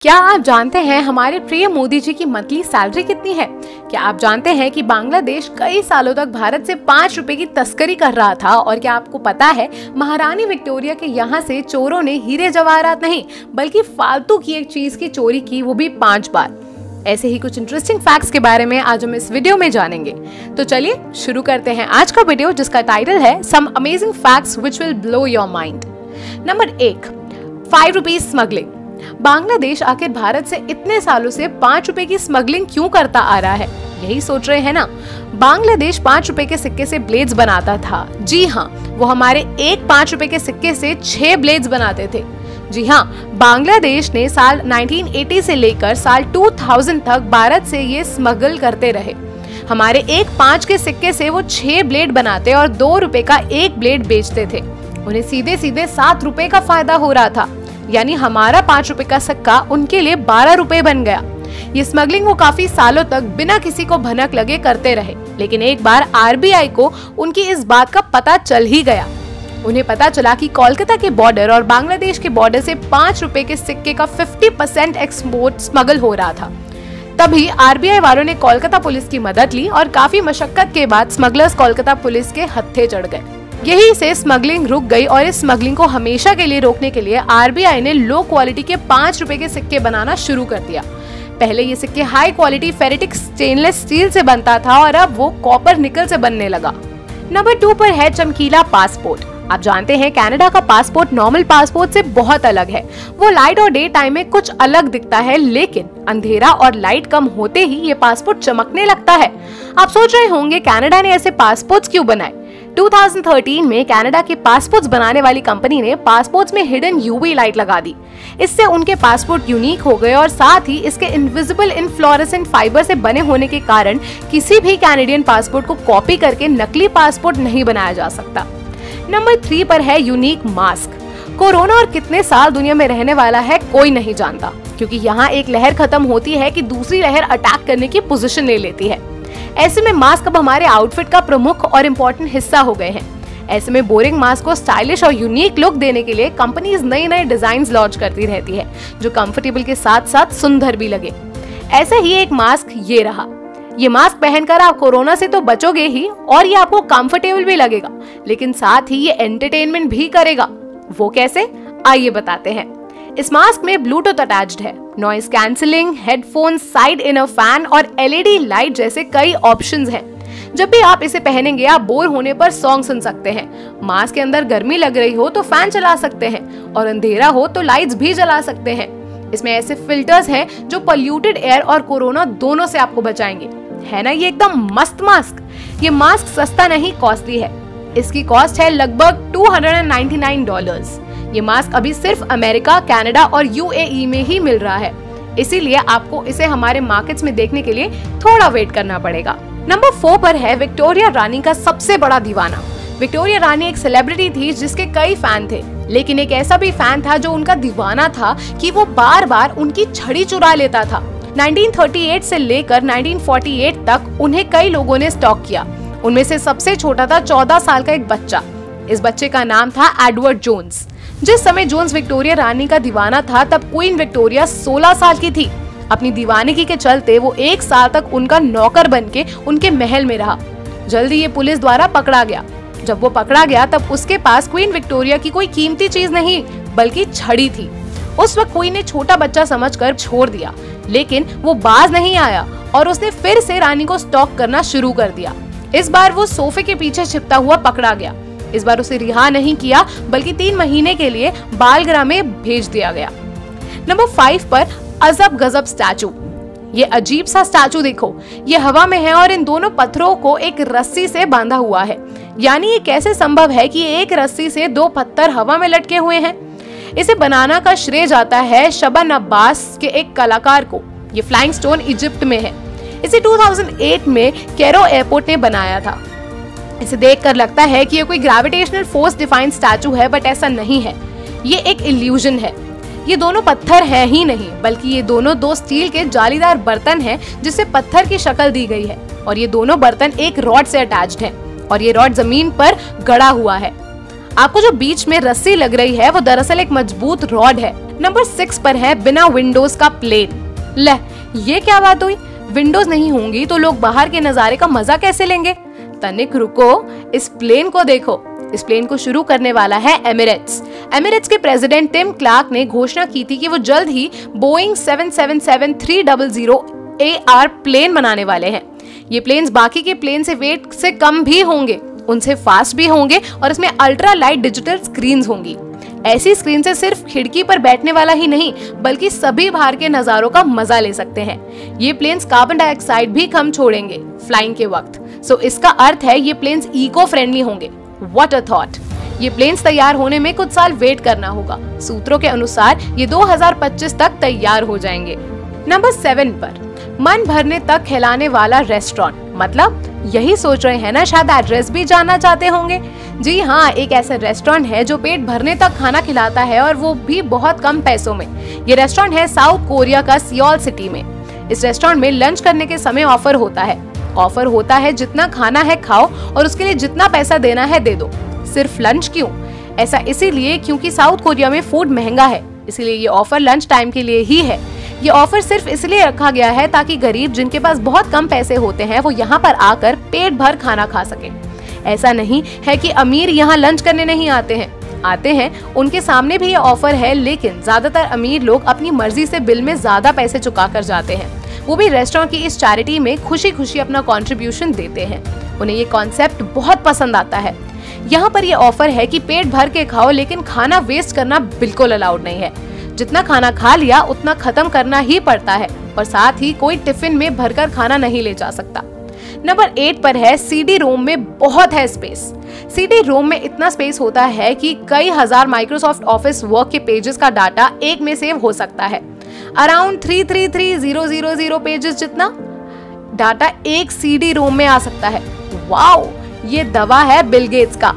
क्या आप जानते हैं हमारे प्रिय मोदी जी की मंथली सैलरी कितनी है? क्या आप जानते हैं कि बांग्लादेश कई सालों तक भारत से 5 रुपए की तस्करी कर रहा था? और क्या आपको पता है महारानी विक्टोरिया के यहाँ से चोरों ने हीरे जवाहरात नहीं बल्कि फालतू की एक चीज की चोरी की, वो भी 5 बार। ऐसे ही कुछ इंटरेस्टिंग फैक्ट्स के बारे में आज हम इस वीडियो में जानेंगे। तो चलिए शुरू करते हैं आज का वीडियो, जिसका टाइटल है some amazing facts which will blow your mind. Number 1, 5 rupees smuggling. Bangladesh आखिर भारत से इतने सालों से 5 रुपए की स्मगलिंग क्यों करता आ रहा है? यही सोच रहे हैं ना। बांग्लादेश 5 रुपए के सिक्के से ब्लेड्स बनाता था। जी हाँ, वो हमारे एक 5 रुपए के सिक्के से 6 ब्लेड्स बनाते थे। जी हाँ, बांग्लादेश ने साल 1980 से लेकर साल 2000 तक भारत से ये स्मगल करते रहे। हमारे एक 5 के सिक्के से वो 6 ब्लेड बनाते और 2 रुपए का एक ब्लेड बेचते थे। उन्हें सीधे सीधे 7 रुपए का फायदा हो रहा था, यानी हमारा 5 रुपए का सिक्का उनके लिए 12 रुपए बन गया। ये स्मगलिंग वो काफी सालों तक बिना किसी को भनक लगे करते रहे, लेकिन एक बार आरबीआई को उनकी इस बात का पता चल ही गया। उन्हें पता चला कि कोलकाता के बॉर्डर और बांग्लादेश के बॉर्डर से 5 रुपए के सिक्के का 50% एक्सपोर्ट स्मगल हो रहा था। तभी आरबीआई वालों ने कोलकाता पुलिस की मदद ली और काफी मशक्कत के बाद स्मगलर्स कोलकाता पुलिस के हत्थे चढ़ गए। यही से स्मगलिंग रुक गई और इस स्मगलिंग को हमेशा के लिए रोकने के लिए आरबीआई ने लो क्वालिटी के 5 रुपए के सिक्के बनाना शुरू कर दिया। पहले ये सिक्के high quality ferritic stainless steel से बनता था और अब वो कॉपर निकल से बनने लगा। नंबर 2 पर है चमकीला पासपोर्ट। आप जानते हैं कनाडा का पासपोर्ट नॉर्मल पासपोर्ट से बहुत अलग है। वो लाइट और डे टाइम में कुछ अलग दिखता है, लेकिन अंधेरा और लाइट कम होते ही ये पासपोर्ट चमकने लगता है। आप सोच रहे होंगे कनाडा ने ऐसे पासपोर्ट्स क्यों बनाए? 2013 में कनाडा के पासपोर्ट्स बनाने वाली कंपनी ने पासपोर्ट्स में हिडन यूवी लाइट लगा दी। इससे उनके पासपोर्ट यूनिक हो गए और साथ ही इसके इनविजिबल इनफ्लोरेसेंट फाइबर से बने होने के कारण किसी भी कैनेडियन पासपोर्ट को कॉपी करके नकली पासपोर्ट नहीं बनाया जा सकता। नंबर 3 पर है यूनिक मास्क। कोरोना और कितने साल दुनिया में रहने वाला है कोई नहीं जानता, क्योंकि यहाँ एक लहर खत्म होती है कि दूसरी लहर अटैक करने की पोजीशन ले लेती है। ऐसे में मास्क अब हमारे आउटफिट का प्रमुख और इम्पोर्टेंट हिस्सा हो गए हैं। ऐसे में बोरिंग मास्क को स्टाइलिश और यूनिक लुक देने के लिए कंपनीज नए डिजाइन लॉन्च करती रहती है, जो कंफर्टेबल के साथ साथ सुंदर भी लगे। ऐसे ही एक मास्क ये रहा। ये मास्क पहनकर आप कोरोना से तो बचोगे ही, और ये आपको कंफर्टेबल भी लगेगा, लेकिन साथ ही ये एंटरटेनमेंट भी करेगा। वो कैसे, आइए बताते हैं। इस मास्क में ब्लूटूथ अटैच्ड है, noise cancelling, headphone, side inner fan और एलईडी लाइट जैसे कई ऑप्शंस हैं। जब भी आप इसे पहनेंगे आप बोर होने पर सॉन्ग सुन सकते हैं। मास्क के अंदर गर्मी लग रही हो तो फैन चला सकते हैं और अंधेरा हो तो लाइट्स भी जला सकते हैं। इसमें ऐसे फिल्टर्स हैं जो पोल्यूटेड एयर और कोरोना दोनों से आपको बचाएंगे। है ना ये एकदम मस्त मास्क। ये मास्क सस्ता नहीं, कॉस्टली है। इसकी कॉस्ट है लगभग $299। ये मास्क अभी सिर्फ अमेरिका, कनाडा और यूएई में ही मिल रहा है, इसीलिए आपको इसे हमारे मार्केट्स में देखने के लिए थोड़ा वेट करना पड़ेगा। नंबर 4 पर है विक्टोरिया रानी का सबसे बड़ा दीवाना। विक्टोरिया रानी एक सेलिब्रिटी थी जिसके कई फैन थे, लेकिन एक ऐसा भी फैन था जो उनका दीवाना था कि वो बार बार उनकी छड़ी चुरा लेता था। 1938 से लेकर 1948 तक उन्हें कई लोगों ने स्टॉक किया। उनमें से सबसे छोटा था 14 साल का एक बच्चा। इस बच्चे का नाम था एडवर्ड जोन्स। जिस समय जोन्स विक्टोरिया रानी का दीवाना था तब क्वीन विक्टोरिया 16 साल की थी। अपनी दीवानगी के चलते वो 1 साल तक उनका नौकर बनके उनके महल में रहा। जल्दी ये पुलिस द्वारा पकड़ा गया। जब वो पकड़ा गया तब उसके पास क्वीन विक्टोरिया की कोई कीमती चीज नहीं बल्कि छड़ी थी। उस वक्त क्वीन ने छोटा बच्चा समझकर छोड़ दिया, लेकिन वो बाज नहीं आया और उसने फिर से रानी को स्टॉक करना शुरू कर दिया। इस बार वो सोफे के पीछे छिपता हुआ पकड़ा गया। इस बार उसे रिहा नहीं किया बल्कि 3 महीने के लिए बालगृह में भेज दिया गया। नंबर 5 पर अजब गजब स्टैचू। ये अजीब सा स्टैचू देखो, ये हवा में है और इन दोनों पत्थरों को एक रस्सी से बांधा हुआ है। यानी ये कैसे संभव है कि एक रस्सी से 2 पत्थर हवा में लटके हुए हैं? इसे बनाना का श्रेय जाता है शबन अब्बास के एक कलाकार को। ये फ्लाइंग स्टोन इजिप्ट में है। इसे 2008 में कैरो एयरपोर्ट ने बनाया था। इसे देखकर लगता है कि ये कोई ग्रेविटेशनल फोर्स डिफाइंड स्टैचू है, बट ऐसा नहीं है। ये एक इल्यूजन है। ये दोनों पत्थर हैं ही नहीं, बल्कि ये दोनों 2 स्टील के जालीदार बर्तन हैं जिसे पत्थर की शक्ल दी गई है, और ये दोनों बर्तन एक रॉड से अटैच्ड हैं, और ये रॉड जमीन पर गड़ा हुआ है। आपको जो बीच में रस्सी लग रही है वो दरअसल एक मजबूत रॉड है। नंबर 6 पर है बिना विंडोज का प्लेन। ले, ये क्या बात हुई? विंडोज नहीं होंगी तो लोग बाहर के नजारे का मजा कैसे लेंगे? तनिक रुको, इस प्लेन को देखो। इस प्लेन को शुरू करने वाला है एमिरेट्स। एमिरेट्स के प्रेसिडेंट टिम क्लार्क ने घोषणा की थी कि वो जल्द ही बोइंग 777-300 AR प्लेन बनाने वाले हैं। ये प्लेन्स बाकी के प्लेन से वेट से कम भी होंगे, उनसे फास्ट भी होंगे और इसमें अल्ट्रा लाइट डिजिटल स्क्रीन्स होंगी। ऐसी स्क्रीन से सिर्फ खिड़की पर बैठने वाला ही नहीं बल्कि सभी बाहर के नजारों का मजा ले सकते हैं। ये प्लेन्स कार्बन डाइऑक्साइड भी कम छोड़ेंगे फ्लाइंग के वक्त। सो इसका अर्थ है ये प्लेन्स इको फ्रेंडली होंगे। What a thought. ये प्लेन्स तैयार होने में कुछ साल वेट करना होगा। सूत्रों के अनुसार ये 2025 तक तैयार हो जाएंगे। नंबर 7 पर मन भरने तक खिलाने वाला रेस्टोरेंट। मतलब यही सोच रहे हैं ना, शायद एड्रेस भी जानना चाहते होंगे। जी हाँ, एक ऐसा रेस्टोरेंट है जो पेट भरने तक खाना खिलाता है और वो भी बहुत कम पैसों में। ये रेस्टोरेंट है साउथ कोरिया का सियोल सिटी में। इस रेस्टोरेंट में लंच करने के समय ऑफर होता है जितना खाना है खाओ और उसके लिए जितना पैसा देना है दे दो। सिर्फ लंच क्यों? ऐसा इसीलिए क्योंकि साउथ कोरिया में फूड महंगा है, इसीलिए ये ऑफर लंच टाइम के लिए ही है। ये ऑफर सिर्फ इसलिए रखा गया है ताकि गरीब जिनके पास बहुत कम पैसे होते हैं वो यहाँ पर आकर पेट भर खाना खा सके। ऐसा नहीं है कि अमीर यहाँ लंच करने नहीं आते हैं, उनके सामने भी ये ऑफर है, लेकिन ज्यादातर अमीर लोग अपनी मर्जी से बिल में ज्यादा पैसे चुका कर जाते हैं। वो भी रेस्टोरेंट की इस चैरिटी में खुशी खुशी अपना कंट्रीब्यूशन देते हैं। उन्हें ये कॉन्सेप्ट बहुत पसंद आता है। यहाँ पर ये ऑफर है कि पेट भर के खाओ, लेकिन खाना वेस्ट करना बिल्कुल अलाउड नहीं है। जितना खाना खा लिया उतना खत्म करना ही पड़ता है और साथ ही कोई टिफिन में भरकर खाना नहीं ले जा सकता। नंबर 8 पर है CD रोम में बहुत है स्पेस। CD रोम में इतना स्पेस होता है कि कई हजार माइक्रोसॉफ्ट ऑफिस वर्क के पेजेस का डाटा एक में सेव हो सकता है। अराउंड 333,000 पेजेस जितना डाटा एक CD रोम में आ सकता है। वाओ, ये दवा है बिल गेट्स का।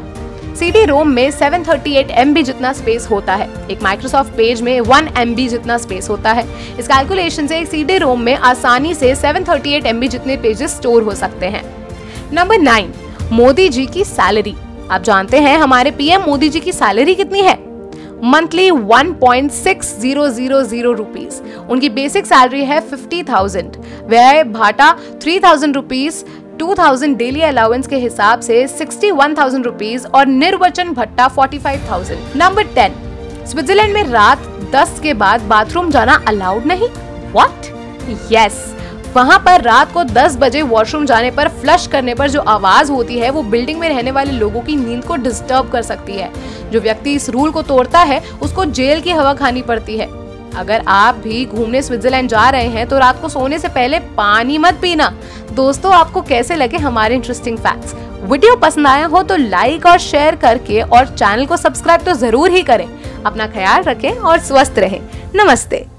CD रोम में 738 MB जितना स्पेस होता है। एक माइक्रोसॉफ्ट पेज में 1 MB जितना स्पेस होता है। इस कैलकुलेशन से एक CD रोम में आसानी से 738 MB जितने पेजेस स्टोर हो सकते हैं। नंबर 9, मोदी जी की सैलरी। आप जानते हैं हमारे PM मोदी जी की सैलरी कितनी है? Monthly 1.6000 rupees. उनकी बेसिक सैलरी है 50,000, व्यय भाटा 3,000 रुपीज, 2,000 डेली अलाउंस के हिसाब से 61,000 रुपीज और निर्वचन भत्ता 45,000। नंबर 10, स्विट्जरलैंड में रात 10 के बाद बाथरूम जाना अलाउड नहीं। व्हाट? यस, वहाँ पर रात को 10 बजे वॉशरूम जाने पर फ्लश करने पर जो आवाज होती है वो बिल्डिंग में रहने वाले लोगों की नींद को डिस्टर्ब कर सकती है। जो व्यक्ति इस रूल को तोड़ता है उसको जेल की हवा खानी पड़ती है। अगर आप भी घूमने स्विट्जरलैंड जा रहे हैं तो रात को सोने से पहले पानी मत पीना। दोस्तों, आपको कैसे लगे हमारे इंटरेस्टिंग फैक्ट्स? वीडियो पसंद आया हो तो लाइक और शेयर करके और चैनल को सब्सक्राइब तो जरूर ही करें। अपना ख्याल रखें और स्वस्थ रहें। नमस्ते।